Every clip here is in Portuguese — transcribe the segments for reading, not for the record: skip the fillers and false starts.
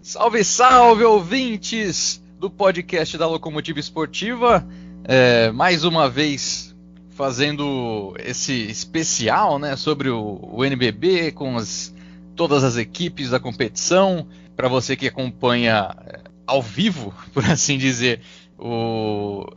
Salve, salve, ouvintes do podcast da Locomotiva Esportiva. Mais uma vez fazendo esse especial, né, sobre o NBB com todas as equipes da competição. Para você que acompanha ao vivo, por assim dizer,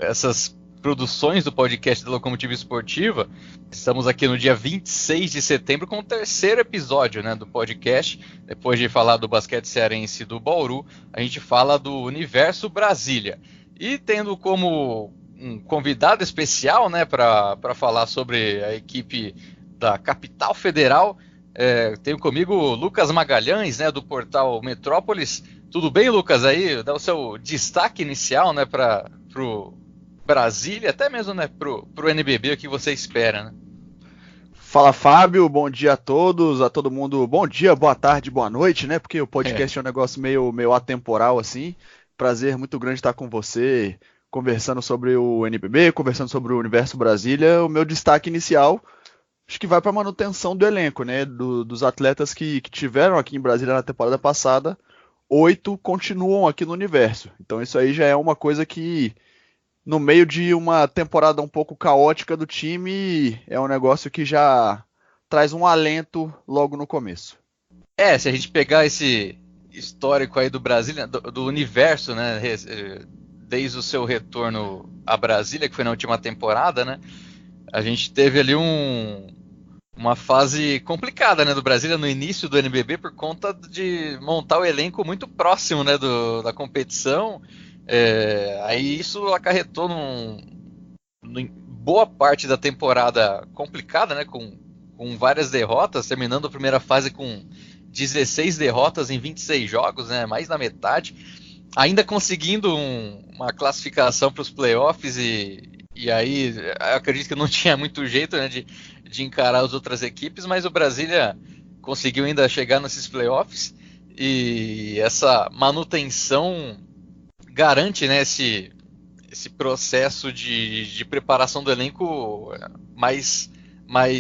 essas produções do podcast da Locomotiva Esportiva. Estamos aqui no dia 26 de setembro com o terceiro episódio, né, do podcast. Depois de falar do basquete cearense do Bauru, a gente fala do Universo Brasília. E tendo como um convidado especial, né, para falar sobre a equipe da Capital Federal, tenho comigo o Lucas Magalhães, né, do portal Metrópolis. Tudo bem, Lucas? Aí dá o seu destaque inicial, né, para o Brasília, até mesmo, né, pro NBB, o que você espera, né? Fala, Fábio, bom dia a todos, a todo mundo, bom dia, boa tarde, boa noite, né, porque o podcast é um negócio meio atemporal, assim. Prazer muito grande estar com você, conversando sobre o NBB, conversando sobre o Universo Brasília. O meu destaque inicial, acho que vai para a manutenção do elenco, né, dos atletas que tiveram aqui em Brasília na temporada passada. 8 continuam aqui no Universo, então isso aí já é uma coisa que, no meio de uma temporada um pouco caótica do time, é um negócio que já traz um alento logo no começo. Se a gente pegar esse histórico aí do Brasília, do Universo, né, desde o seu retorno a Brasília, que foi na última temporada, né, a gente teve ali uma fase complicada, né, do Brasília no início do NBB por conta de montar o elenco muito próximo, né, da competição. Aí isso acarretou em boa parte da temporada complicada, né, com várias derrotas, terminando a primeira fase com 16 derrotas em 26 jogos, né, mais da metade, ainda conseguindo uma classificação para os playoffs e aí eu acredito que não tinha muito jeito, né, de encarar as outras equipes, mas o Brasília conseguiu ainda chegar nesses playoffs e essa manutenção garante, né, esse processo de preparação do elenco mais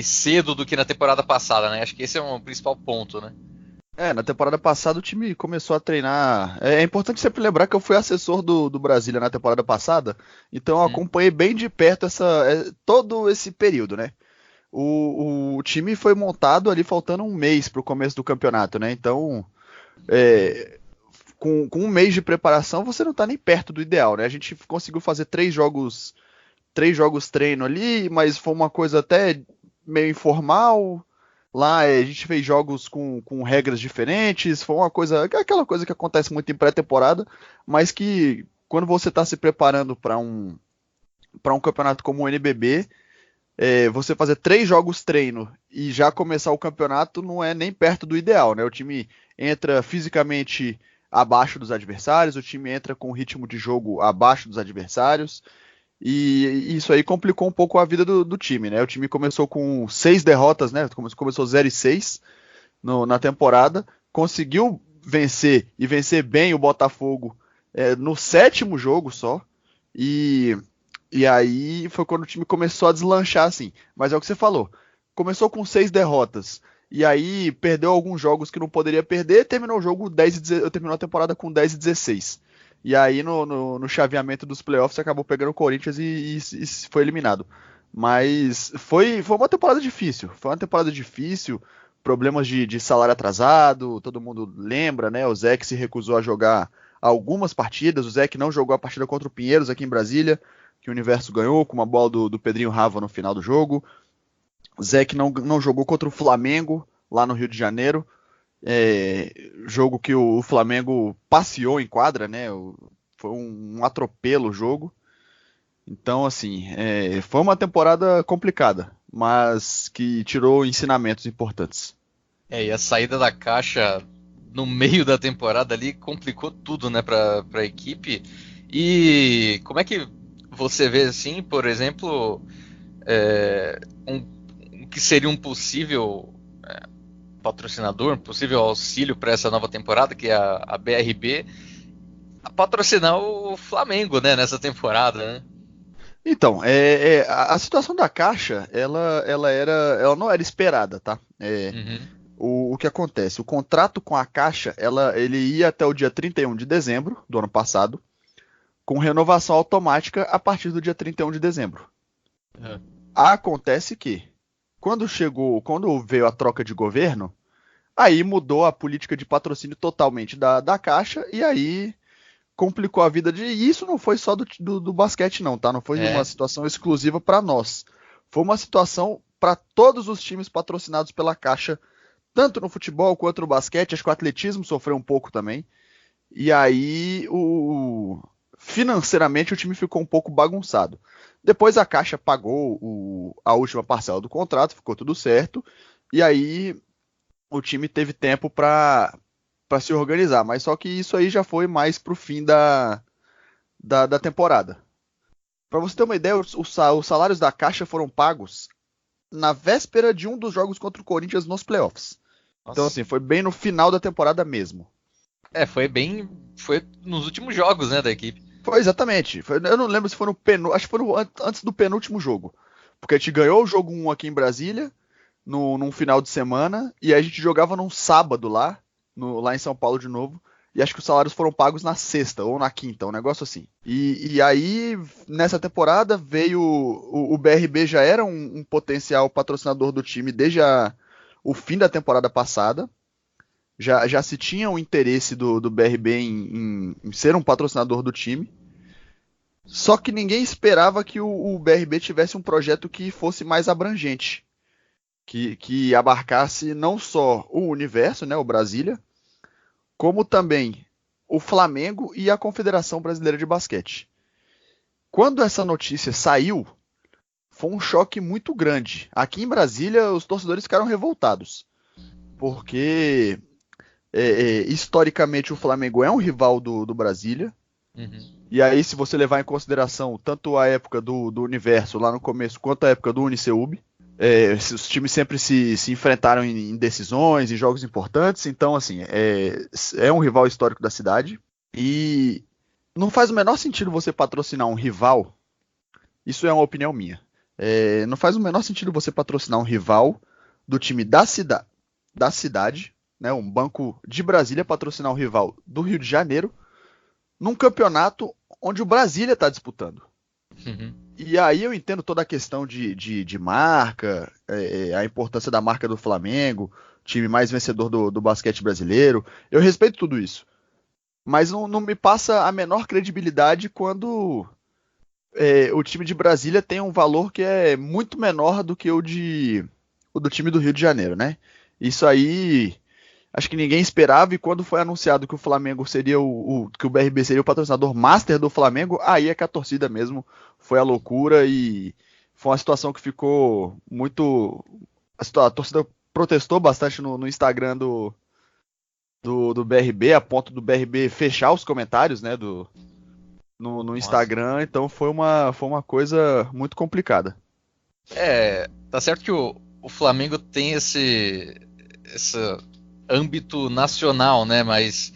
cedo do que na temporada passada, né? Acho que esse é o principal ponto, né? Na temporada passada o time começou a treinar. É importante sempre lembrar que eu fui assessor do Brasília na temporada passada, então eu acompanhei bem de perto todo esse período, né? O time foi montado ali faltando um mês para o começo do campeonato, né? Então, com um mês de preparação, você não está nem perto do ideal, né? A gente conseguiu fazer 3 jogos treino ali, mas foi uma coisa até meio informal. Lá a gente fez jogos com regras diferentes, foi aquela coisa que acontece muito em pré-temporada, mas que quando você está se preparando para um campeonato como o NBB, você fazer 3 jogos treino e já começar o campeonato não é nem perto do ideal, né? O time entra fisicamente abaixo dos adversários, o time entra com ritmo de jogo abaixo dos adversários, e isso aí complicou um pouco a vida do time, né? O time começou com 6 derrotas, né? Começou 0-6 na temporada, conseguiu vencer e vencer bem o Botafogo no 7º jogo só, e aí foi quando o time começou a deslanchar, assim. Mas é o que você falou, começou com 6 derrotas, e aí perdeu alguns jogos que não poderia perder, terminou terminou a temporada com 10-16. E aí no chaveamento dos playoffs acabou pegando o Corinthians e foi eliminado. Mas foi uma temporada difícil. Problemas de salário atrasado, todo mundo lembra, né? O Zé que se recusou a jogar algumas partidas, o Zé que não jogou a partida contra o Pinheiros aqui em Brasília, que o Universo ganhou com uma bola do Pedrinho Rava no final do jogo. O Zé que não jogou contra o Flamengo lá no Rio de Janeiro. Jogo que o Flamengo passeou em quadra, né? Foi um atropelo o jogo. Então, assim, foi uma temporada complicada, mas que tirou ensinamentos importantes. E a saída da Caixa no meio da temporada ali complicou tudo, né, para a equipe. E como é que você vê, assim, por exemplo, o que seria um possível patrocinador, um possível auxílio para essa nova temporada, que é a BRB, a patrocinar o Flamengo, né, nessa temporada, né? Então, a situação da Caixa, ela não era esperada, tá? Uhum. o que acontece? O contrato com a Caixa, ele ia até o dia 31 de dezembro do ano passado, com renovação automática a partir do dia 31 de dezembro. É. Acontece que, quando veio a troca de governo, aí mudou a política de patrocínio totalmente da Caixa, e aí complicou a vida de. E isso não foi só do basquete, não, tá? Não foi uma situação exclusiva para nós. Foi uma situação para todos os times patrocinados pela Caixa, tanto no futebol quanto no basquete. Acho que o atletismo sofreu um pouco também. E aí, financeiramente, o time ficou um pouco bagunçado. Depois a Caixa pagou a última parcela do contrato, ficou tudo certo. E aí o time teve tempo para se organizar. Mas só que isso aí já foi mais pro fim da temporada. Para você ter uma ideia, os salários da Caixa foram pagos na véspera de um dos jogos contra o Corinthians nos playoffs. Nossa. Então, assim, foi bem no final da temporada mesmo. Foi nos últimos jogos, né, da equipe. Foi exatamente. Eu não lembro se foi acho que foi antes do penúltimo jogo. Porque a gente ganhou o jogo 1 aqui em Brasília, num final de semana, e aí a gente jogava num sábado lá em São Paulo de novo. E acho que os salários foram pagos na sexta ou na quinta, um negócio assim. E aí, nessa temporada, veio. O BRB já era um potencial patrocinador do time desde o fim da temporada passada. Já se tinha o interesse do BRB em ser um patrocinador do time. Só que ninguém esperava que o BRB tivesse um projeto que fosse mais abrangente. Que abarcasse não só o universo, né, o Brasília, como também o Flamengo e a Confederação Brasileira de Basquete. Quando essa notícia saiu, foi um choque muito grande. Aqui em Brasília, os torcedores ficaram revoltados. Porque, historicamente, o Flamengo é um rival do Brasília. Uhum. E aí, se você levar em consideração tanto a época do Universo, lá no começo, quanto a época do Uniceub, os times sempre se enfrentaram em decisões, em jogos importantes. Então, assim, é um rival histórico da cidade. E não faz o menor sentido você patrocinar um rival. Isso é uma opinião minha. Não faz o menor sentido você patrocinar um rival do time da cidade, né, um banco de Brasília patrocinar um rival do Rio de Janeiro, num campeonato onde o Brasília está disputando. Uhum. E aí eu entendo toda a questão de marca, a importância da marca do Flamengo, time mais vencedor do basquete brasileiro. Eu respeito tudo isso. Mas não me passa a menor credibilidade quando o time de Brasília tem um valor que é muito menor do que o do time do Rio de Janeiro, né? Isso aí, acho que ninguém esperava, e quando foi anunciado que o Flamengo seria que o BRB seria o patrocinador master do Flamengo, aí é que a torcida mesmo foi a loucura, e foi uma situação que ficou muito. A torcida protestou bastante no Instagram do BRB, a ponto do BRB fechar os comentários, né, no Instagram. Então foi uma coisa muito complicada. Tá certo que o Flamengo tem esse âmbito nacional, né? Mas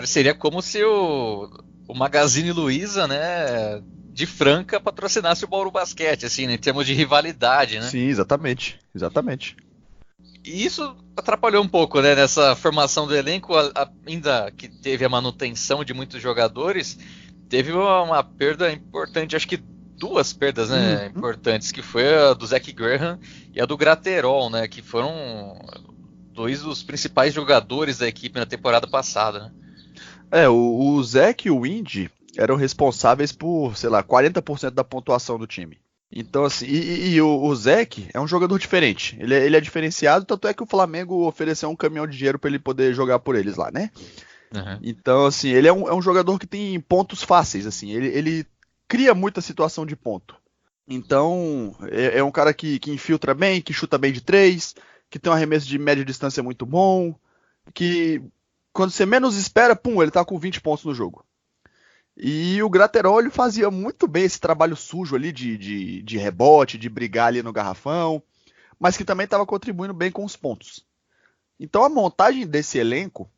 seria como se o Magazine Luiza, né, de Franca, patrocinasse o Bauru Basquete, assim, né, em termos de rivalidade, né? Sim, exatamente. E isso atrapalhou um pouco, né, nessa formação do elenco, ainda que teve a manutenção de muitos jogadores, teve uma perda importante, acho que duas perdas, né, importantes, que foi a do Zach Graham e a do Graterol, né, que foram dois dos principais jogadores da equipe na temporada passada, né? O Zach e o Indy eram responsáveis por, sei lá, 40% da pontuação do time. Então, assim, o Zach é um jogador diferente. Ele é diferenciado, tanto é que o Flamengo ofereceu um caminhão de dinheiro para ele poder jogar por eles lá, né? Uhum. Então, assim, ele é um jogador que tem pontos fáceis, assim. Ele cria muita situação de ponto. Então, é um cara que infiltra bem, que chuta bem de 3, que tem um arremesso de média distância muito bom, que quando você menos espera, pum, ele tá com 20 pontos no jogo. E o Graterol ele fazia muito bem esse trabalho sujo ali de rebote, de brigar ali no garrafão, mas que também estava contribuindo bem com os pontos. Então a montagem desse elenco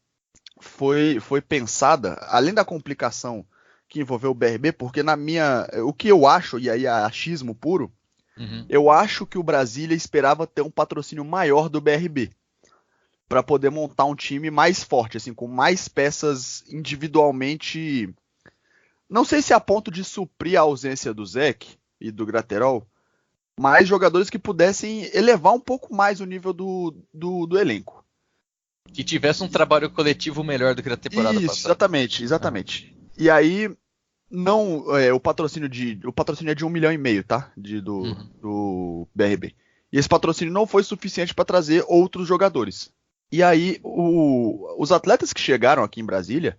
foi pensada, além da complicação que envolveu o BRB, porque o que eu acho, e aí é achismo puro, eu acho que o Brasília esperava ter um patrocínio maior do BRB. para poder montar um time mais forte, assim, com mais peças individualmente. Não sei se a ponto de suprir a ausência do Zeke e do Graterol, mas jogadores que pudessem elevar um pouco mais o nível do elenco. Que tivesse um trabalho coletivo melhor do que na temporada passada. Exatamente. E aí, não, o patrocínio é de 1,5 milhão, tá? Do BRB. E esse patrocínio não foi suficiente para trazer outros jogadores. E aí, os atletas que chegaram aqui em Brasília,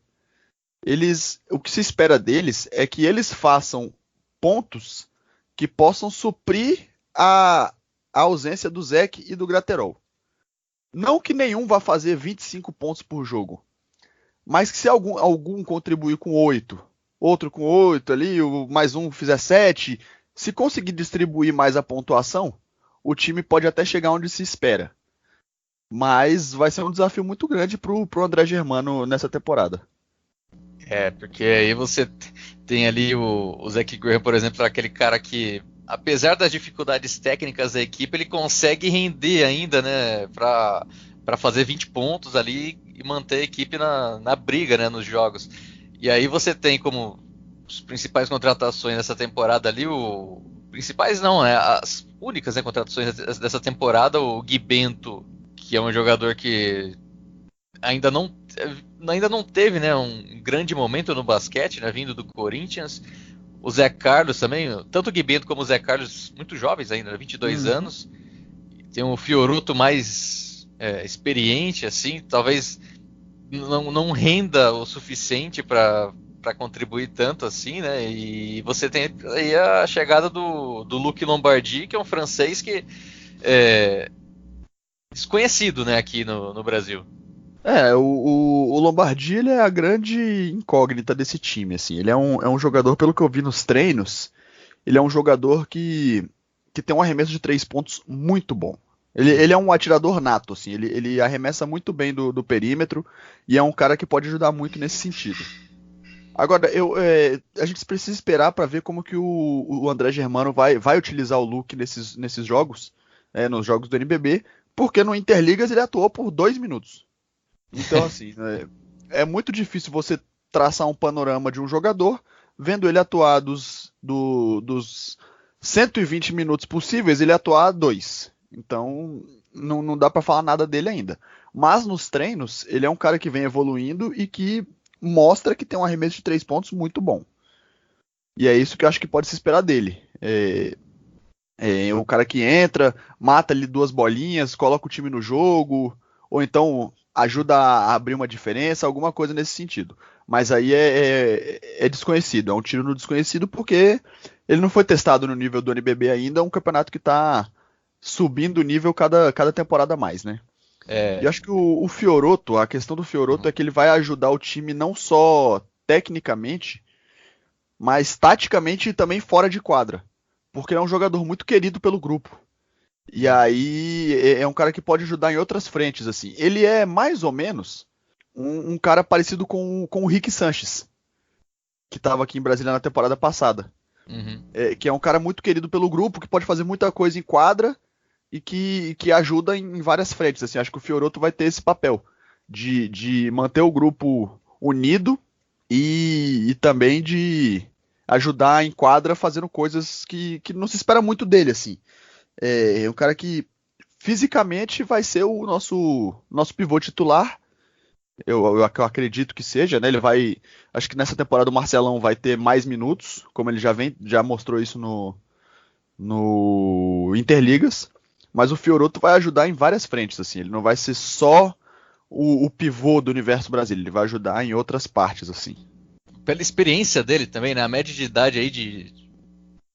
o que se espera deles é que eles façam pontos que possam suprir a ausência do Zeke e do Graterol. Não que nenhum vá fazer 25 pontos por jogo, mas que se algum contribuir com 8, outro com 8 ali, mais um fizer 7, se conseguir distribuir mais a pontuação, o time pode até chegar onde se espera. Mas vai ser um desafio muito grande pro André Germano nessa temporada. Porque aí você tem ali o Zach Graham, por exemplo, aquele cara que, apesar das dificuldades técnicas da equipe, ele consegue render ainda, né, para fazer 20 pontos ali e manter a equipe na briga, né, nos jogos. E aí você tem como as principais contratações dessa temporada ali, principais não, as únicas, né, contratações dessa temporada, o Gui Bento, que é um jogador que ainda não teve, né, um grande momento no basquete, né, vindo do Corinthians. O Zé Carlos também, tanto o Gui Bento como o Zé Carlos, muito jovens ainda, 22 anos. Tem o Fioruto mais experiente, assim, talvez não renda o suficiente para contribuir tanto assim, né? E você tem aí a chegada do Luc Lombardi, que é um francês que é desconhecido, né, aqui no Brasil. O Lombardi, ele é a grande incógnita desse time, assim. Ele é um jogador, pelo que eu vi nos treinos, ele é um jogador que tem um arremesso de 3 pontos muito bom. Ele é um atirador nato, assim. Ele arremessa muito bem do perímetro e é um cara que pode ajudar muito nesse sentido. Agora, a gente precisa esperar para ver como que o André Germano vai utilizar o Luc nesses jogos, nos jogos do NBB, porque no Interligas ele atuou por 2 minutos. Então, assim, é muito difícil você traçar um panorama de um jogador vendo ele atuar dos 120 minutos possíveis, ele atuar 2. Então, não dá para falar nada dele ainda. Mas nos treinos, ele é um cara que vem evoluindo e que mostra que tem um arremesso de 3 pontos muito bom. E é isso que eu acho que pode se esperar dele. Um cara que entra, mata ali 2 bolinhas, coloca o time no jogo, ou então ajuda a abrir uma diferença, alguma coisa nesse sentido. Mas aí é desconhecido, é um tiro no desconhecido porque ele não foi testado no nível do NBB ainda, é um campeonato que está subindo o nível cada temporada a mais, né? E acho que o Fioruto, a questão do Fioruto é que ele vai ajudar o time não só tecnicamente, mas taticamente e também fora de quadra. Porque ele é um jogador muito querido pelo grupo. E aí é um cara que pode ajudar em outras frentes, assim. Ele é mais ou menos um cara parecido com o Rick Sanchez, que estava aqui em Brasília na temporada passada. Que é um cara muito querido pelo grupo, que pode fazer muita coisa em quadra e que ajuda em várias frentes. Assim. Acho que o Fioruto vai ter esse papel de manter o grupo unido e também de ajudar em quadra fazendo coisas que não se espera muito dele, assim. É um cara que fisicamente vai ser o nosso pivô titular. Eu acredito que seja, né? Acho que nessa temporada o Marcelão vai ter mais minutos, como ele já mostrou isso no Interligas. Mas o Fioruto vai ajudar em várias frentes, assim. Ele não vai ser só o pivô do Universo Brasília, ele vai ajudar em outras partes, assim. Pela experiência dele também, né? A média de idade aí de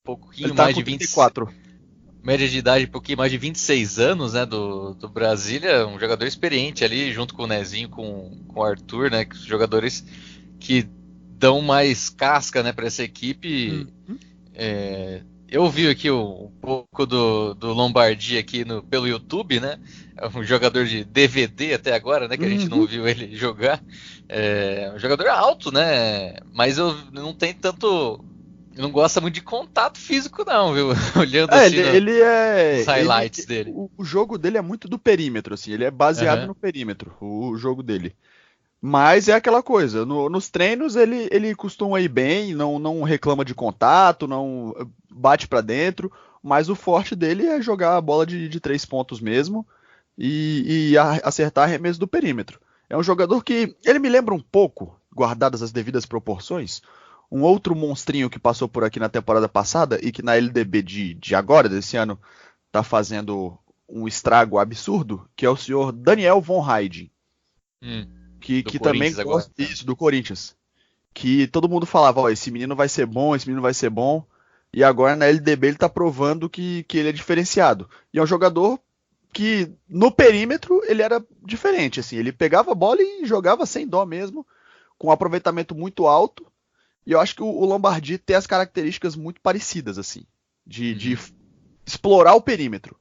pouquinho ele tá mais com de 34. Média de idade um pouquinho mais de 26 anos, né, do Brasília, um jogador experiente ali, junto com o Nezinho, com o Arthur, né, jogadores que dão mais casca, né, para essa equipe. Eu vi aqui um pouco do Lombardi aqui pelo YouTube, né, é um jogador de DVD até agora, né, que a gente não viu ele jogar. É um jogador alto, né, mas eu não tem tanto não gosta muito de contato físico, não, viu? Olhando É, assim ele os highlights dele. o jogo dele é muito do perímetro, assim, ele é baseado Aham. no perímetro, o jogo dele. Mas é aquela coisa, nos treinos ele costuma ir bem, não reclama de contato, não bate pra dentro, mas o forte dele é jogar a bola de 3 pontos mesmo e acertar arremesso do perímetro. É um jogador que ele me lembra um pouco, guardadas as devidas proporções, um outro monstrinho que passou por aqui na temporada passada e que na LDB de agora, desse ano, tá fazendo um estrago absurdo, que é o senhor Daniel Von Heiden, Hum, do que também Corinthians agora. gosta disso, do Corinthians. Que todo mundo falava, ó, esse menino vai ser bom, esse menino vai ser bom. E agora na LDB ele tá provando que ele é diferenciado. E é um jogador que no perímetro ele era diferente, assim, ele pegava a bola e jogava sem dó mesmo, com um aproveitamento muito alto. E eu acho que o Lombardi tem as características muito parecidas, assim, de Uhum. explorar o perímetro.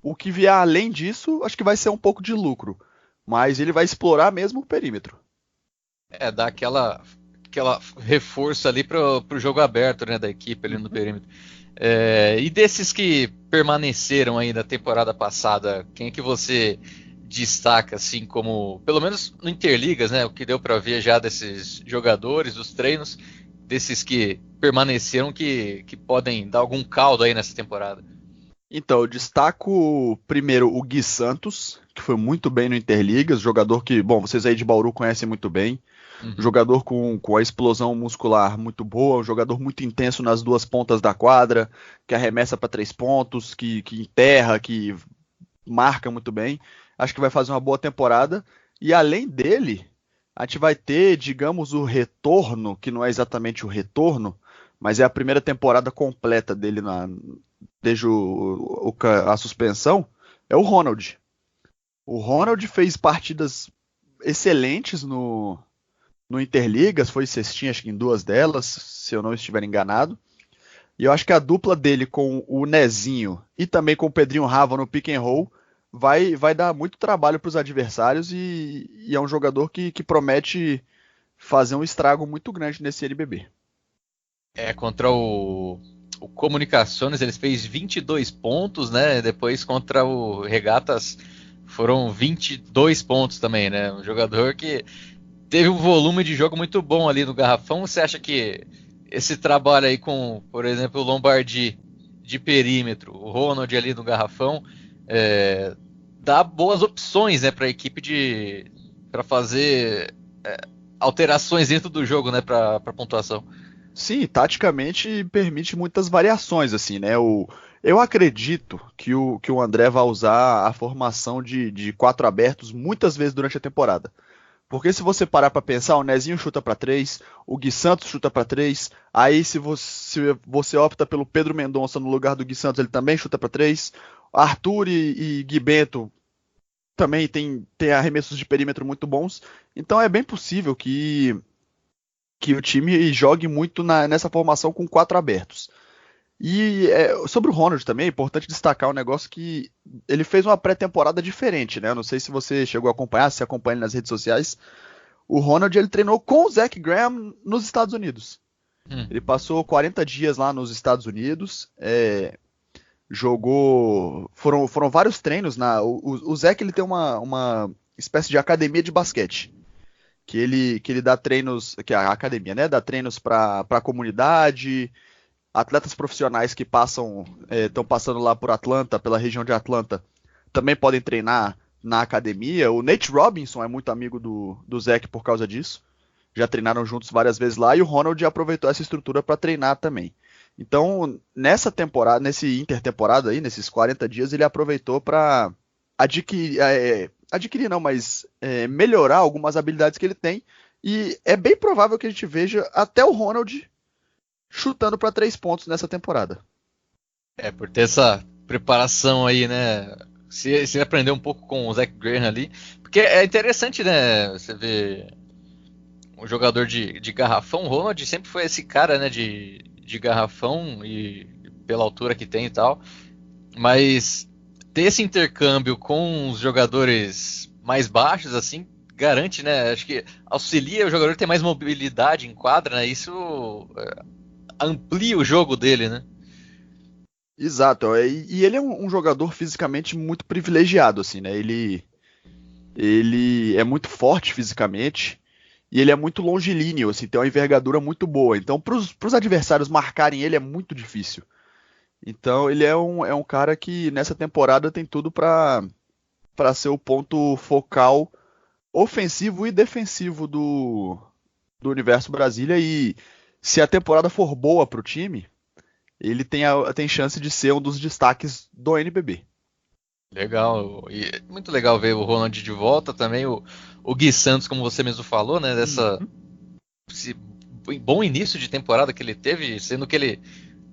O que vier além disso, acho que vai ser um pouco de lucro. Mas ele vai explorar mesmo o perímetro. Dá aquela reforço ali pro jogo aberto, né, da equipe ali no Uhum. perímetro. E desses que permaneceram aí na temporada passada, quem é que você destaca, assim, como, pelo menos no Interligas, né, o que deu para ver já desses jogadores, dos treinos, desses que permaneceram que podem dar algum caldo aí nessa temporada? Então, eu destaco primeiro o Gui Santos, que foi muito bem no Interligas, jogador que, bom, vocês aí de Bauru conhecem muito bem, Uhum. jogador com a explosão muscular muito boa, um jogador muito intenso nas duas pontas da quadra, que arremessa para 3 pontos, que enterra, que marca muito bem. Acho que vai fazer uma boa temporada. E além dele, a gente vai ter, digamos, o retorno, que não é exatamente o retorno, mas é a primeira temporada completa dele desde a suspensão, é o Ronald. O Ronald fez partidas excelentes no Interligas, foi cestinha, acho que em duas delas, se eu não estiver enganado. E eu acho que a dupla dele com o Nezinho e também com o Pedrinho Rava no pick and roll vai dar muito trabalho para os adversários e é um jogador que promete fazer um estrago muito grande nesse NBB. Contra o Comunicações, eles fez 22 pontos, né? Depois contra o Regatas foram 22 pontos também, né? Um jogador que teve um volume de jogo muito bom ali no garrafão. Você acha que esse trabalho aí com, por exemplo, o Lombardi de perímetro, o Ronald ali no garrafão, é, dá boas opções, né, para a equipe de para fazer alterações dentro do jogo, né, para pontuação? Sim, taticamente permite muitas variações, assim, né? Eu acredito que o André vai usar a formação de quatro abertos muitas vezes durante a temporada. Porque se você parar para pensar, o Nezinho chuta para três, o Gui Santos chuta para três, aí se você opta pelo Pedro Mendonça no lugar do Gui Santos, ele também chuta para três. Arthur e Gui Bento também tem arremessos de perímetro muito bons. Então é bem possível que o time jogue muito nessa formação com quatro abertos. E sobre o Ronald também, é importante destacar um negócio que ele fez uma pré-temporada diferente, né? Eu não sei se você chegou a acompanhar, se acompanha ele nas redes sociais. O Ronald ele treinou com o Zach Graham nos Estados Unidos. Hum. Ele passou 40 dias lá nos Estados Unidos, jogou. Foram vários treinos. O Zach ele tem uma espécie de academia de basquete. Que ele dá treinos. Que é a academia, né? Dá treinos para a comunidade, atletas profissionais que estão passando lá por Atlanta, pela região de Atlanta, também podem treinar na academia. O Nate Robinson é muito amigo do Zach por causa disso. Já treinaram juntos várias vezes lá e o Ronald aproveitou essa estrutura para treinar também. Então, nessa temporada, nesse intertemporada aí, nesses 40 dias, ele aproveitou para adquirir não, mas melhorar algumas habilidades que ele tem. E é bem provável que a gente veja até o Ronald chutando para 3 pontos nessa temporada. Por ter essa preparação aí, né? Se aprender um pouco com o Zach Graham ali, porque é interessante, né? Você vê um jogador de garrafão, o Ronald sempre foi esse cara, né? De garrafão e pela altura que tem e tal, mas ter esse intercâmbio com os jogadores mais baixos, assim, garante, né? Acho que auxilia o jogador a ter mais mobilidade em quadra, né? Isso amplia o jogo dele, né? Exato, e ele é um jogador fisicamente muito privilegiado, assim, né? Ele é muito forte fisicamente e ele é muito longilíneo, assim, tem uma envergadura muito boa. Então, para os adversários marcarem ele é muito difícil. Então, ele é um cara que nessa temporada tem tudo para ser o ponto focal ofensivo e defensivo do Universo Brasília. E se a temporada for boa para o time, ele tem chance de ser um dos destaques do NBB. Legal, e é muito legal ver o Ronald de volta também, o Gui Santos, como você mesmo falou, né, esse bom início de temporada que ele teve, sendo que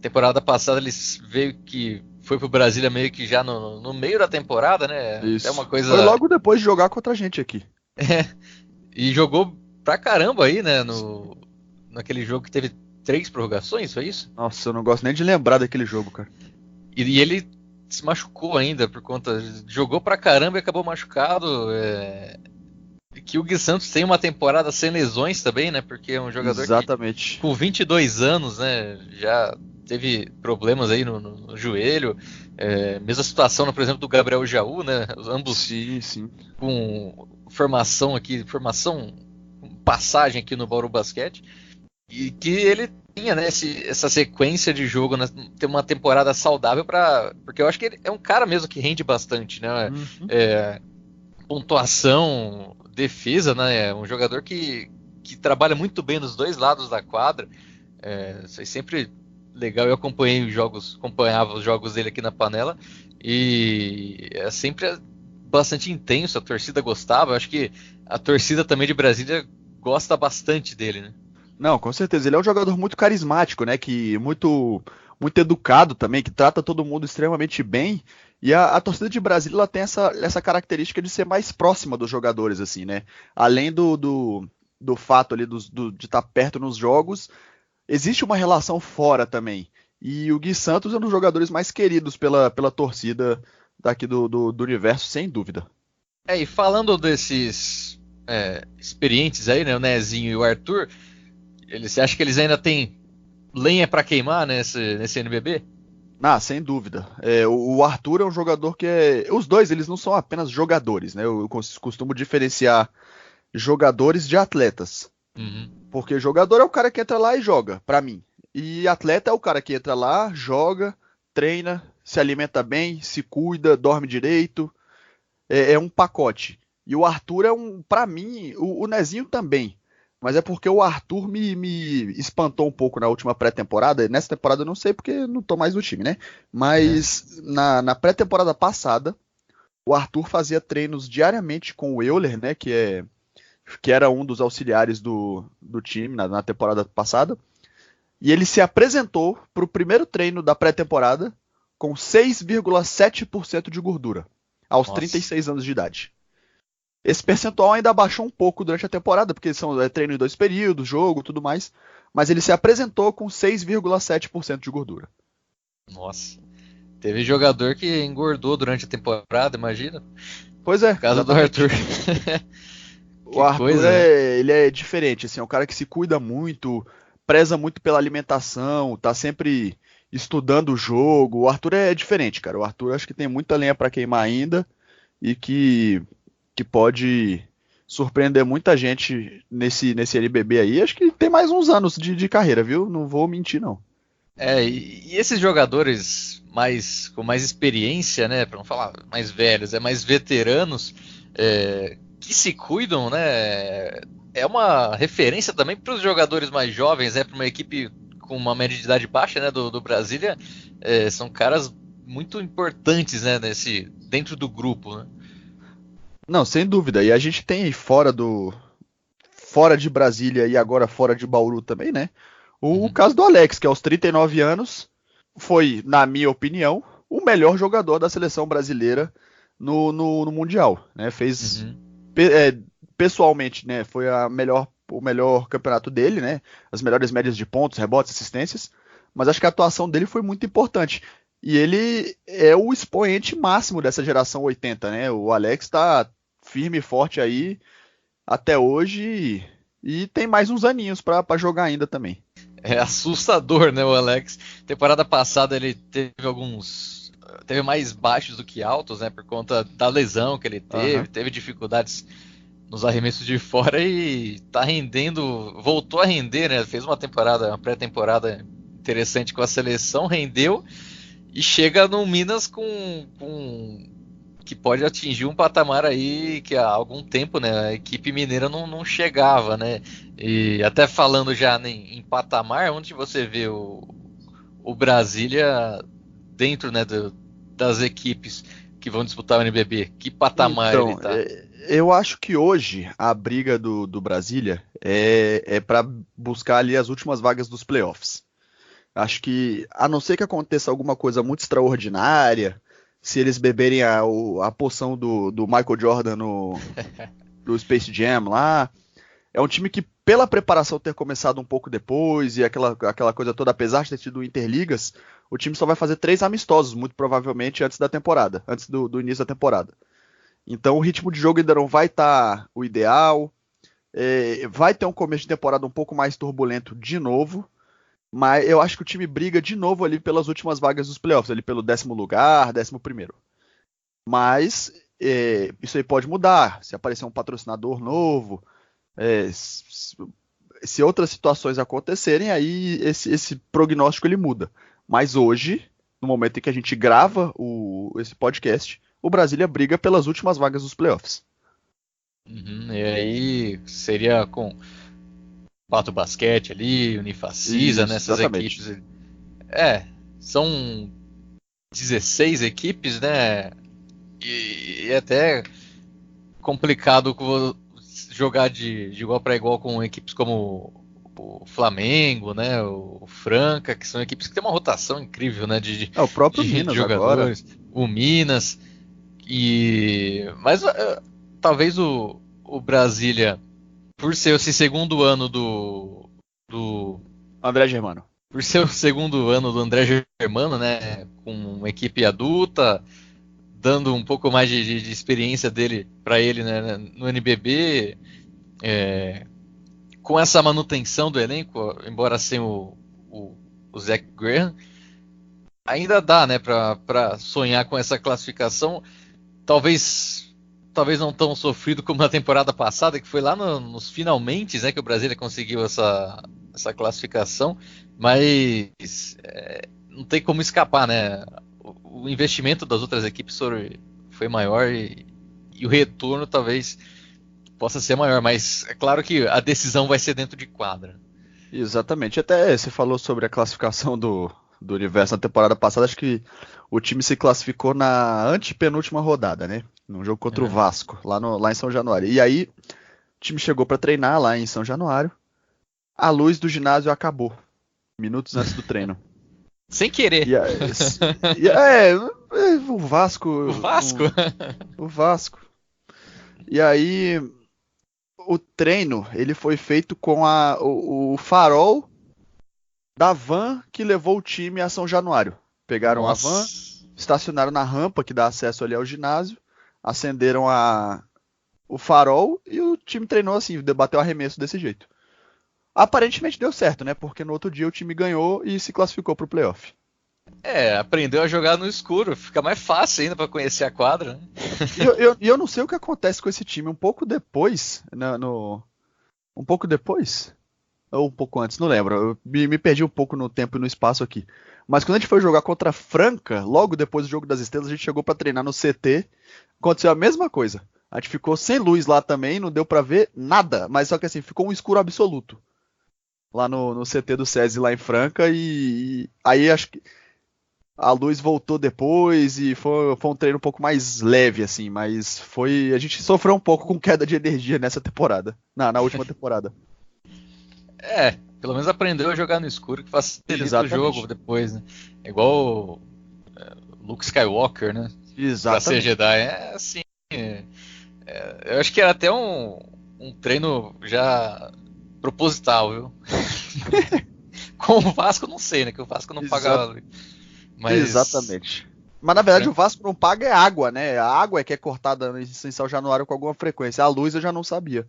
temporada passada ele veio que foi pro Brasília meio que já no meio da temporada, né, é uma Isso. coisa... Foi logo depois de jogar contra a gente aqui. E jogou pra caramba aí, né, naquele jogo que teve 3 prorrogações, foi isso? Nossa, eu não gosto nem de lembrar daquele jogo, cara. E ele se machucou ainda por conta. Jogou pra caramba e acabou machucado. Que o Gui Santos tem uma temporada sem lesões também, né? Porque é um jogador Exatamente. que, com 22 anos, né? Já teve problemas aí no joelho. Mesma situação, por exemplo, do Gabriel Jaú, né? Ambos Sim. com passagem aqui no Bauru Basquete. E que ele tinha, né, essa sequência de jogo, né, ter uma temporada saudável porque eu acho que ele é um cara mesmo que rende bastante, né? Uhum. Pontuação, defesa, né? É um jogador que trabalha muito bem nos dois lados da quadra. Isso é sempre legal. Eu acompanhava os jogos dele aqui na Panela e é sempre bastante intenso. A torcida gostava. Eu acho que a torcida também de Brasília gosta bastante dele, né? Não, com certeza. Ele é um jogador muito carismático, né? Que muito educado também, que trata todo mundo extremamente bem. E a torcida de Brasília ela tem essa característica de ser mais próxima dos jogadores, assim, né? Além do fato ali de estar perto nos jogos, existe uma relação fora também. E o Gui Santos é um dos jogadores mais queridos pela torcida daqui do universo, sem dúvida. E falando desses experientes aí, né? O Nezinho e o Arthur. Você acha que eles ainda têm lenha pra queimar nesse NBB? Ah, sem dúvida. O Arthur é um jogador que os dois, eles não são apenas jogadores, né? Eu costumo diferenciar jogadores de atletas. Uhum. Porque jogador é o cara que entra lá e joga, pra mim. E atleta é o cara que entra lá, joga, treina, se alimenta bem, se cuida, dorme direito. É um pacote. E o Arthur pra mim, o Nezinho também. Mas é porque o Arthur me espantou um pouco na última pré-temporada. Nessa temporada eu não sei porque não tô mais no time, né? Mas na pré-temporada passada, o Arthur fazia treinos diariamente com o Euler, né? Que era um dos auxiliares do time na temporada passada. E ele se apresentou para o primeiro treino da pré-temporada com 6,7% de gordura, aos 36 anos de idade. Esse percentual ainda baixou um pouco durante a temporada, porque são treino em 2 períodos, jogo, tudo mais. Mas ele se apresentou com 6,7% de gordura. Nossa. Teve jogador que engordou durante a temporada, imagina. Pois é. Por causa exatamente. do Arthur. O Arthur coisa, né? ele é diferente, assim, é um cara que se cuida muito, preza muito pela alimentação, tá sempre estudando o jogo. O Arthur é diferente, cara. O Arthur acho que tem muita lenha para queimar ainda e que pode surpreender muita gente nesse NBB aí. Acho que tem mais uns anos de carreira, viu? Não vou mentir, não. E esses jogadores com mais experiência, né, para não falar mais velhos, mais veteranos, que se cuidam, né, é uma referência também para os jogadores mais jovens, né, para uma equipe com uma média de idade baixa, né, do Brasília, são caras muito importantes, né, dentro do grupo, né? Não, sem dúvida. E a gente tem aí fora de Brasília e agora fora de Bauru também, né? O caso do Alex, que aos 39 anos foi, na minha opinião, o melhor jogador da seleção brasileira no Mundial, né? Fez pessoalmente, né? Foi o melhor campeonato dele, né? As melhores médias de pontos, rebotes, assistências. Mas acho que a atuação dele foi muito importante. E ele é o expoente máximo dessa geração 80, né? O Alex tá firme e forte aí até hoje e tem mais uns aninhos pra jogar ainda também. É assustador, né, o Alex? Temporada passada ele teve mais baixos do que altos, né, por conta da lesão que ele Aham. teve dificuldades nos arremessos de fora e tá rendendo, voltou a render, né? Fez uma pré-temporada interessante com a seleção, rendeu e chega no Minas com que pode atingir um patamar aí que há algum tempo, né, a equipe mineira não chegava, né? E até falando já em patamar, onde você vê o Brasília dentro, né, das equipes que vão disputar o NBB, que patamar ele Então, tá? eu acho que hoje a briga do Brasília é para buscar ali as últimas vagas dos playoffs. Acho que, a não ser que aconteça alguma coisa muito extraordinária, se eles beberem a poção do Michael Jordan no Space Jam lá, é um time que, pela preparação ter começado um pouco depois e aquela coisa toda, apesar de ter tido Interligas, o time só vai fazer 3 amistosos, muito provavelmente antes da temporada, antes do início da temporada. Então o ritmo de jogo ainda não vai estar o ideal, vai ter um começo de temporada um pouco mais turbulento de novo, mas eu acho que o time briga de novo ali pelas últimas vagas dos playoffs, ali pelo 10º lugar, 11º. Mas isso aí pode mudar, se aparecer um patrocinador novo, se outras situações acontecerem, aí esse prognóstico ele muda. Mas hoje, no momento em que a gente grava esse podcast, o Brasília briga pelas últimas vagas dos playoffs. Uhum, e aí seria com Pato Basquete ali, Unifacisa, Isso, nessas exatamente. equipes. São 16 equipes, né? E é até complicado jogar de igual para igual com equipes como o Flamengo, né? O Franca, que são equipes que têm uma rotação incrível, né? É o próprio De Minas agora. jogadores. O Minas. Mas talvez o Brasília, por ser esse segundo ano do André Germano. por ser o segundo ano do André Germano, né, com uma equipe adulta, dando um pouco mais de experiência dele para ele, né, no NBB, com essa manutenção do elenco, embora sem o Zach Graham, ainda dá, né, para sonhar com essa classificação. Talvez não tão sofrido como na temporada passada, que foi lá nos finalmente, né, que o Brasília conseguiu essa classificação, mas não tem como escapar, né? O investimento das outras equipes foi maior e o retorno talvez possa ser maior, mas é claro que a decisão vai ser dentro de quadra. Exatamente. Até você falou sobre a classificação do Universo na temporada passada. Acho que o time se classificou na antepenúltima rodada, né? Num jogo contra o Uhum. Vasco, lá em São Januário. E aí, o time chegou para treinar lá em São Januário. A luz do ginásio acabou, minutos antes do treino. Sem querer. E, é, o Vasco. O Vasco? O Vasco. E aí, o treino ele foi feito com o farol da van que levou o time a São Januário. Pegaram a van, Nossa. estacionaram na rampa que dá acesso ali ao ginásio, acenderam o farol e o time treinou assim, debateu arremesso desse jeito. Aparentemente deu certo, né? Porque no outro dia o time ganhou e se classificou para o playoff. Aprendeu a jogar no escuro, fica mais fácil ainda para conhecer a quadra, né? E eu não sei o que acontece com esse time. Um pouco depois, um pouco depois, ou um pouco antes, não lembro. Eu me perdi um pouco no tempo e no espaço aqui. Mas quando a gente foi jogar contra a Franca, logo depois do Jogo das Estrelas, a gente chegou para treinar no CT. Aconteceu a mesma coisa. A gente ficou sem luz lá também, não deu para ver nada. Mas só que assim, ficou um escuro absoluto. Lá no CT do SESI lá em Franca. E aí acho que a luz voltou depois e foi um treino um pouco mais leve, assim. Mas foi. A gente sofreu um pouco com queda de energia nessa temporada. Na última temporada. Pelo menos aprendeu a jogar no escuro, que facilita o jogo Exatamente. depois, né? É igual o Luke Skywalker, né? Pra ser Exatamente. Jedi. É assim. Eu acho que era até um treino já proposital, viu? Com o Vasco, não sei, né? Que o Vasco não Exa- pagava. Mas. Exatamente. Mas na verdade o Vasco não paga é água, né? A água é que é cortada em São Januário com alguma frequência. A luz eu já não sabia.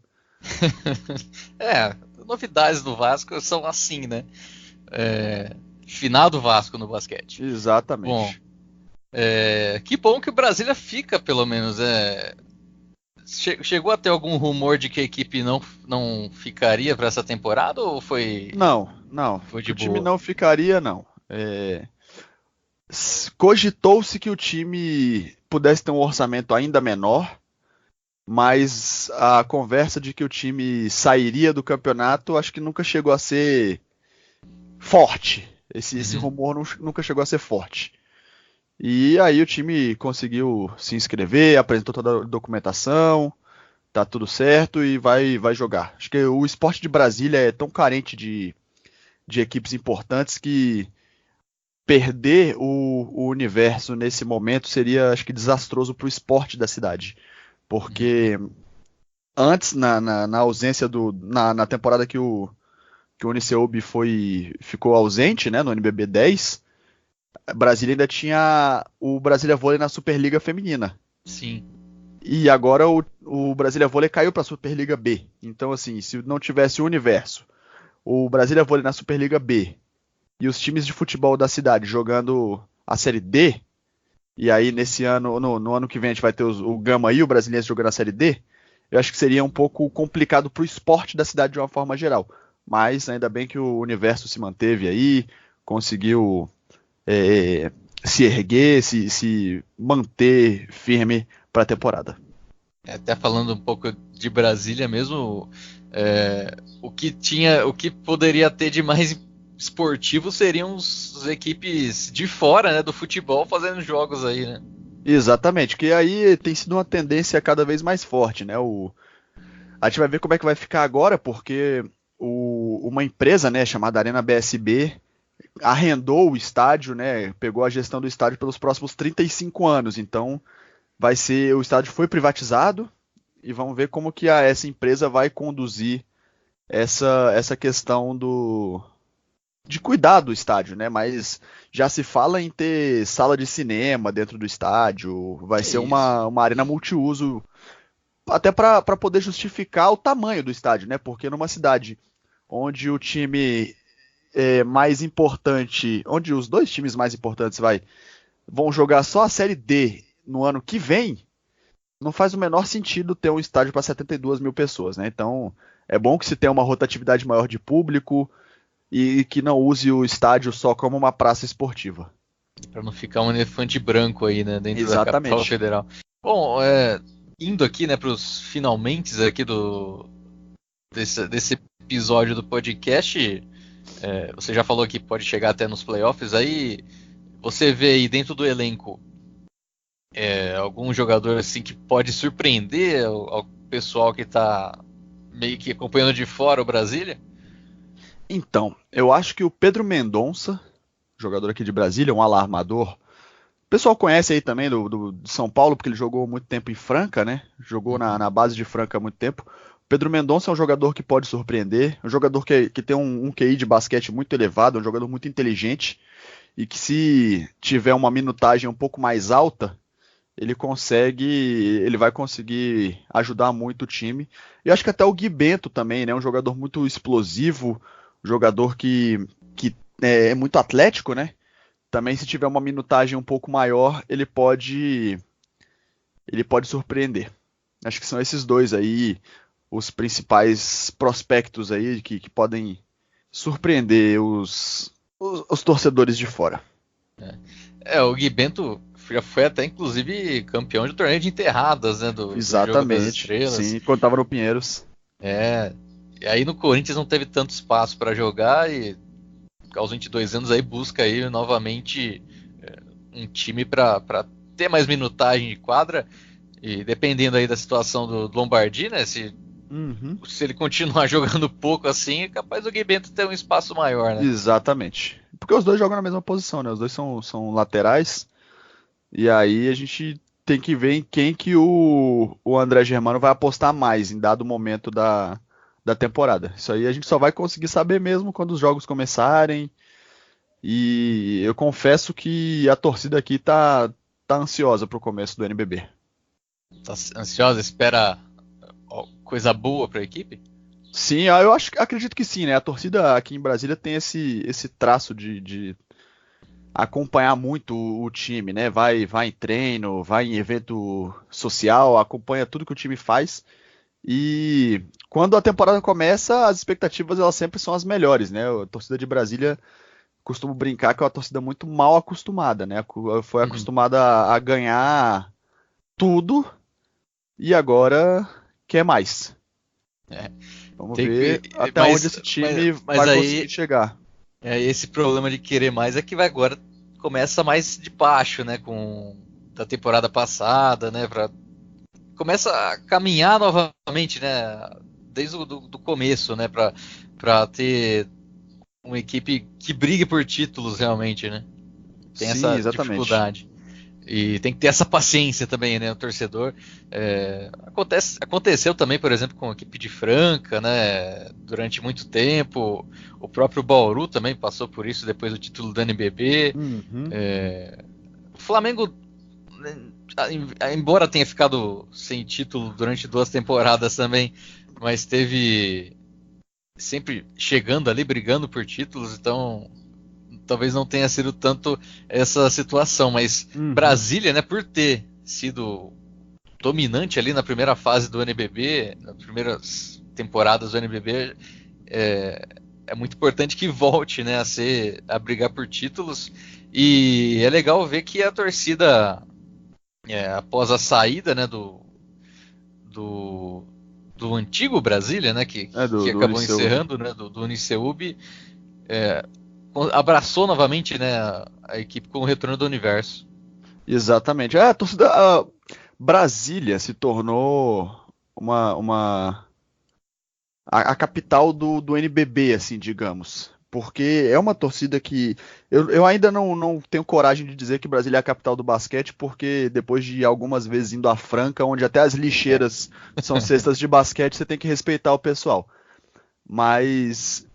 Novidades do Vasco são assim, né? Finado Vasco no basquete. Bom, Exatamente. que bom que o Brasília fica, pelo menos. Chegou a ter algum rumor de que a equipe não ficaria para essa temporada ou foi Não. Que de o time boa? não ficaria, não. Cogitou-se que o time pudesse ter um orçamento ainda menor, mas a conversa de que o time sairia do campeonato acho que nunca chegou a ser forte. Esse Uhum. rumor nunca chegou a ser forte. E aí o time conseguiu se inscrever, apresentou toda a documentação, tá tudo certo e vai jogar. Acho que o esporte de Brasília é tão carente de equipes importantes que perder o universo nesse momento seria, acho que, desastroso para o esporte da cidade. Uhum. Porque antes, na ausência na temporada que o Uniceub ficou ausente, né, no NBB 10, Brasília ainda tinha o Brasília Vôlei na Superliga Feminina. Sim. E agora o Brasília Vôlei caiu para a Superliga B. Então, assim, se não tivesse o universo, o Brasília Vôlei na Superliga B e os times de futebol da cidade jogando a Série D, e aí nesse ano, no ano que vem a gente vai ter o Gama e o Brasiliense jogando a Série D, eu acho que seria um pouco complicado para o esporte da cidade de uma forma geral. Mas ainda bem que o universo se manteve aí, conseguiu se erguer, se manter firme para a temporada. Até falando um pouco de Brasília mesmo, o que poderia ter de mais esportivo seriam as equipes de fora, né, do futebol fazendo jogos aí, né? Exatamente, que aí tem sido uma tendência cada vez mais forte, né? A gente vai ver como é que vai ficar agora, porque uma empresa, né, chamada Arena BSB, arrendou o estádio, né? Pegou a gestão do estádio pelos próximos 35 anos. Então, o estádio foi privatizado e vamos ver como que essa empresa vai conduzir essa questão de cuidar do estádio, né? Mas já se fala em ter sala de cinema dentro do estádio, vai Que ser isso. uma arena multiuso, até para poder justificar o tamanho do estádio, né? Porque numa cidade onde o time mais importante, onde os dois times mais importantes vão jogar só a Série D no ano que vem, não faz o menor sentido ter um estádio para 72 mil pessoas, né? Então é bom que se tenha uma rotatividade maior de público e que não use o estádio só como uma praça esportiva. Para não ficar um elefante branco aí, né, dentro da capital Exatamente. federal. Bom, indo aqui, né, para os finalmentes aqui desse episódio do podcast, você já falou que pode chegar até nos playoffs, aí você vê aí dentro do elenco algum jogador assim que pode surpreender ao pessoal que está meio que acompanhando de fora o Brasília? Então, eu acho que o Pedro Mendonça, jogador aqui de Brasília, um alarmador. O pessoal conhece aí também de São Paulo, porque ele jogou muito tempo em Franca, né? Jogou Uhum. na base de Franca há muito tempo. Pedro Mendonça é um jogador que pode surpreender, um jogador que tem um QI de basquete muito elevado, um jogador muito inteligente, e que se tiver uma minutagem um pouco mais alta, ele vai conseguir ajudar muito o time. E acho que até o Gui Bento também, né? Um jogador muito explosivo, um jogador que é muito atlético, né? Também se tiver uma minutagem um pouco maior, ele pode surpreender. Acho que são esses dois aí os principais prospectos aí que podem surpreender os torcedores de fora. O Gui Bento já foi até inclusive campeão de torneio de enterradas, né, do Jogo das Exatamente. Estrelas. Sim, quando tava no Pinheiros. É, e aí no Corinthians não teve tanto espaço para jogar e aos 22 anos aí busca aí novamente um time para ter mais minutagem de quadra e dependendo aí da situação do Lombardi, né, Uhum. se ele continuar jogando pouco assim, é capaz do Gui Bento ter um espaço maior, né? Exatamente. Porque os dois jogam na mesma posição, né? Os dois são laterais. E aí a gente tem que ver em quem que o André Germano vai apostar mais em dado momento da temporada. Isso aí a gente só vai conseguir saber mesmo quando os jogos começarem. E eu confesso que a torcida aqui tá ansiosa pro começo do NBB. Tá ansiosa, espera coisa boa para a equipe? Sim, acredito que sim, né? A torcida aqui em Brasília tem esse traço de acompanhar muito o time, né? Vai em treino, vai em evento social, acompanha tudo que o time faz. E quando a temporada começa, as expectativas elas sempre são as melhores, né? A torcida de Brasília costumo brincar que é uma torcida muito mal acostumada, né? Foi Uhum. acostumada a ganhar tudo e agora quer mais. É, Vamos ver até onde mas, esse time mas vai conseguir aí chegar. esse problema de querer mais é que vai agora começa mais de baixo, né? Com da temporada passada, né? Começa a caminhar novamente, né? Desde o do começo, né? Para ter uma equipe que brigue por títulos realmente, né? Tem Sim, essa exatamente. dificuldade. E tem que ter essa paciência também, né? O torcedor. Aconteceu também, por exemplo, com a equipe de Franca, né? Durante muito tempo. O próprio Bauru também passou por isso depois do título do NBB. Uhum. O Flamengo, né, embora tenha ficado sem título durante 2 temporadas também, mas teve sempre chegando ali, brigando por títulos, então talvez não tenha sido tanto essa situação, mas Uhum. Brasília, né, por ter sido dominante ali na primeira fase do NBB, nas primeiras temporadas do NBB, é, é muito importante que volte, né, a brigar por títulos. E é legal ver que a torcida, após a saída, né, do, do antigo Brasília, né, É que do acabou Uniceub. encerrando, né, do Uniceub, é, abraçou novamente, né, a equipe com o retorno do Universo. Exatamente. A torcida Brasília se tornou uma a capital do NBB, assim, digamos. Porque é uma torcida que. Eu ainda não tenho coragem de dizer que Brasília é a capital do basquete, porque depois de algumas vezes indo à Franca, onde até as lixeiras são cestas de basquete, você tem que respeitar o pessoal. Mas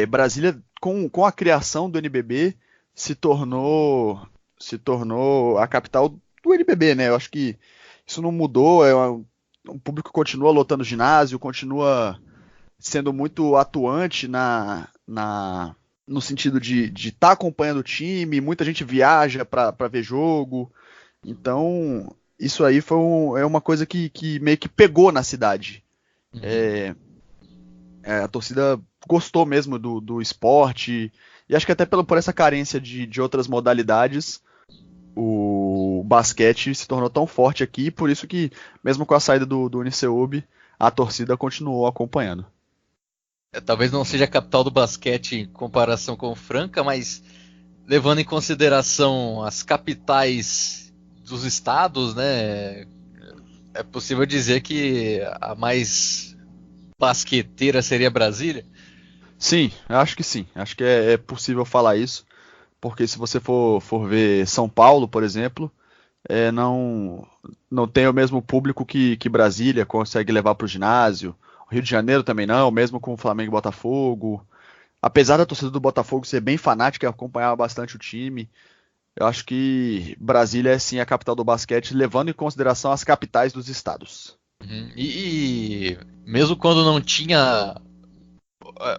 Brasília, com a criação do NBB, se tornou, se tornou a capital do NBB, né? Eu acho que isso não mudou. O público continua lotando ginásio, continua sendo muito atuante no sentido de estar acompanhando o time, muita gente viaja para ver jogo. Então, isso aí é uma coisa que meio que pegou na cidade. Uhum. A torcida gostou mesmo do esporte, e acho que até por essa carência de outras modalidades, o basquete se tornou tão forte aqui, por isso que, mesmo com a saída do Uniceub, a torcida continuou acompanhando. Talvez não seja a capital do basquete em comparação com Franca, mas levando em consideração as capitais dos estados, né, é possível dizer que a mais basqueteira seria Brasília. Sim, acho que sim. Acho que é possível falar isso, porque se você for ver São Paulo, por exemplo, não tem o mesmo público que Brasília consegue levar para o ginásio. O Rio de Janeiro também não, mesmo com o Flamengo e Botafogo. Apesar da torcida do Botafogo ser bem fanática e acompanhar bastante o time, eu acho que Brasília é sim a capital do basquete, levando em consideração as capitais dos estados. Uhum. E mesmo quando não tinha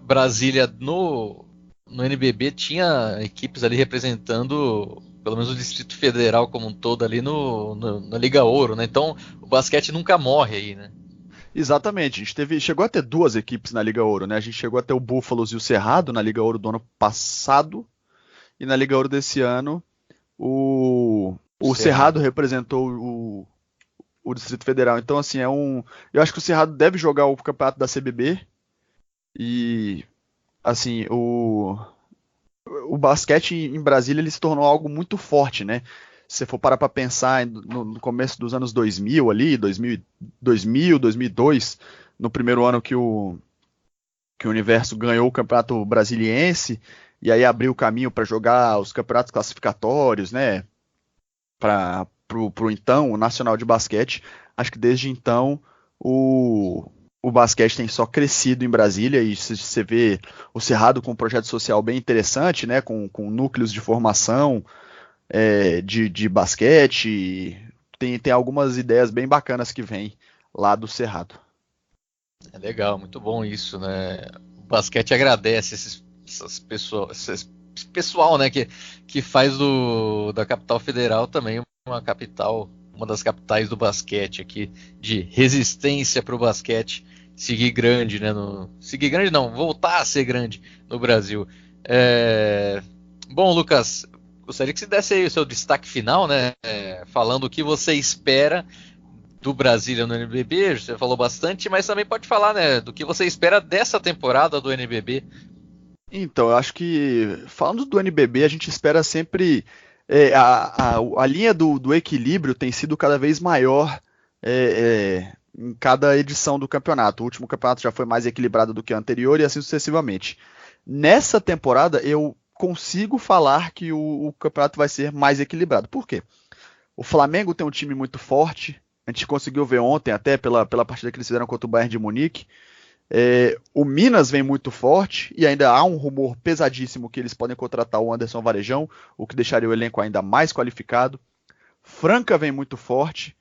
Brasília no NBB, tinha equipes ali representando pelo menos o Distrito Federal como um todo ali na Liga Ouro, né? Então o basquete nunca morre aí, né? Exatamente, a gente chegou a ter duas equipes na Liga Ouro, né? A gente chegou a ter o Búfalos e o Cerrado na Liga Ouro do ano passado, e na Liga Ouro desse ano o Cerrado Cerrado. representou o Distrito Federal. Então, assim, eu acho que o Cerrado deve jogar o campeonato da CBB e, assim, o basquete em Brasília ele se tornou algo muito forte, né? Se você for parar para pensar no começo dos anos 2000 ali, 2000, 2002, no primeiro ano que o Universo ganhou o Campeonato Brasiliense, e aí abriu o caminho para jogar os campeonatos classificatórios, né? Pro então, o Nacional de Basquete. Acho que desde então o basquete tem só crescido em Brasília e você vê o Cerrado com um projeto social bem interessante, né? Com núcleos de formação de basquete. Tem algumas ideias bem bacanas que vêm lá do Cerrado. É legal, muito bom isso, né? O basquete agradece essas pessoas, esse pessoal, né, que faz da capital federal também uma das capitais do basquete aqui, de resistência para o basquete seguir grande, né? Seguir grande não, voltar a ser grande no Brasil. Bom, Lucas, gostaria que você desse aí o seu destaque final, né? Falando o que você espera do Brasília no NBB, você falou bastante, mas também pode falar, né, do que você espera dessa temporada do NBB. Então, eu acho que, falando do NBB, a gente espera sempre. A linha do equilíbrio tem sido cada vez maior em cada edição do campeonato. O último campeonato já foi mais equilibrado do que o anterior e assim sucessivamente. Nessa temporada, eu consigo falar que o campeonato vai ser mais equilibrado. Por quê? O Flamengo tem um time muito forte. A gente conseguiu ver ontem, até pela partida que eles fizeram contra o Bayern de Munique. O Minas vem muito forte e ainda há um rumor pesadíssimo que eles podem contratar o Anderson Varejão, o que deixaria o elenco ainda mais qualificado. Franca vem muito forte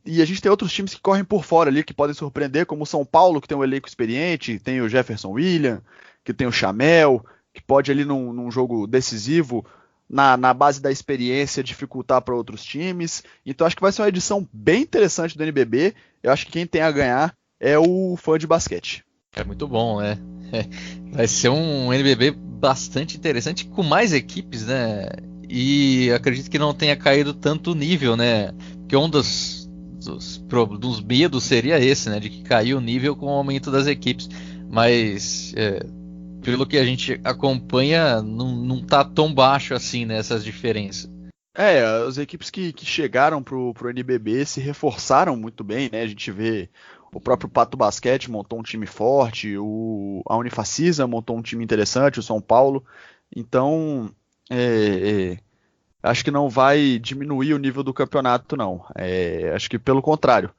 e a gente tem outros times que correm por fora ali que podem surpreender, como o São Paulo, que tem um elenco experiente, tem o Jefferson William, que tem o Chamel, que pode ali num jogo decisivo, na base da experiência, dificultar para outros times. Então acho que vai ser uma edição bem interessante do NBB. Eu acho que quem tem a ganhar é o fã de basquete. É muito bom, né? Vai ser um NBB bastante interessante, com mais equipes, né? E acredito que não tenha caído tanto o nível, né? Porque um dos medos seria esse, né? De que caiu o nível com o aumento das equipes. Mas, pelo que a gente acompanha, não tá tão baixo assim, né? Essas diferenças. As equipes que chegaram pro NBB se reforçaram muito bem, né? A gente vê o próprio Pato Basquete montou um time forte, a Unifacisa montou um time interessante, o São Paulo. Então, acho que não vai diminuir o nível do campeonato, não. Acho que pelo contrário,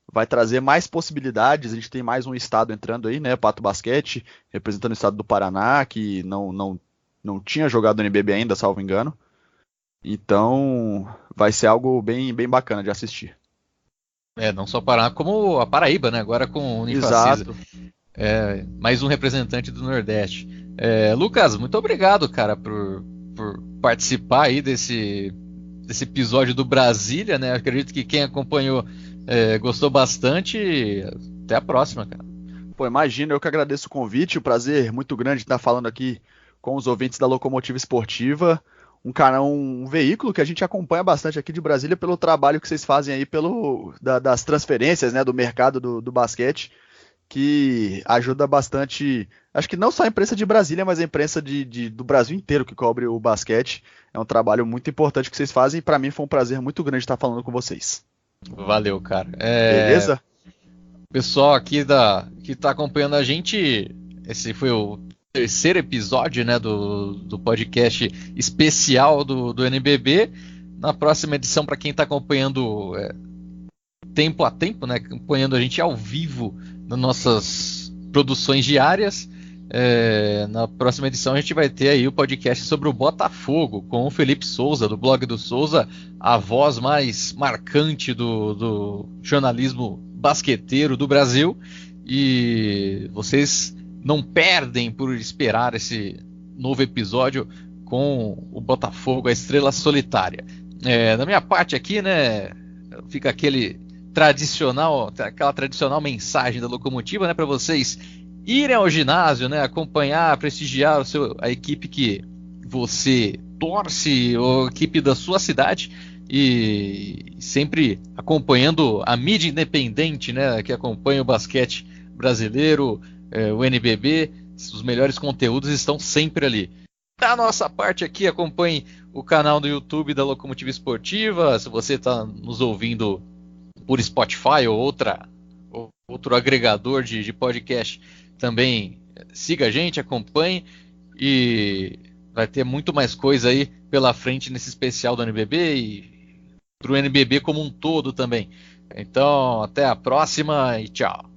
vai trazer mais possibilidades. A gente tem mais um estado entrando aí, né? Pato Basquete, representando o estado do Paraná, que não tinha jogado no NBB ainda, salvo engano. Então, vai ser algo bem, bem bacana de assistir. Não só Paraná, como a Paraíba, né? Agora com o Unifacisa. Exato. Mais um representante do Nordeste. Lucas, muito obrigado, cara, por participar aí desse episódio do Brasília, né? Acredito que quem acompanhou gostou bastante. Até a próxima, cara. Pô, imagina, eu que agradeço o convite, o prazer muito grande de estar falando aqui com os ouvintes da Locomotiva Esportiva, um veículo que a gente acompanha bastante aqui de Brasília pelo trabalho que vocês fazem aí das transferências, né, do mercado do basquete, que ajuda bastante, acho que não só a imprensa de Brasília, mas a imprensa do Brasil inteiro que cobre o basquete. É um trabalho muito importante que vocês fazem e para mim foi um prazer muito grande estar falando com vocês. Valeu, cara. Beleza? Pessoal aqui que está acompanhando a gente, esse foi o terceiro episódio, né, do podcast especial do NBB. Na próxima edição, para quem está acompanhando tempo a tempo, né, acompanhando a gente ao vivo nas nossas produções diárias, na próxima edição a gente vai ter aí o podcast sobre o Botafogo, com o Felipe Souza, do blog do Souza, a voz mais marcante do jornalismo basqueteiro do Brasil. E vocês não perdem por esperar esse novo episódio com o Botafogo, a estrela solitária. Da minha parte aqui, né, fica aquela tradicional mensagem da Locomotiva, né, para vocês irem ao ginásio, né, acompanhar, prestigiar a equipe que você torce, ou a equipe da sua cidade, e sempre acompanhando a mídia independente, né, que acompanha o basquete brasileiro, o NBB. Os melhores conteúdos estão sempre ali. Da nossa parte aqui, acompanhe o canal do YouTube da Locomotiva Esportiva. Se você está nos ouvindo por Spotify ou outro agregador de podcast, também siga a gente, acompanhe, e vai ter muito mais coisa aí pela frente nesse especial do NBB e do NBB como um todo também. Então, até a próxima e tchau.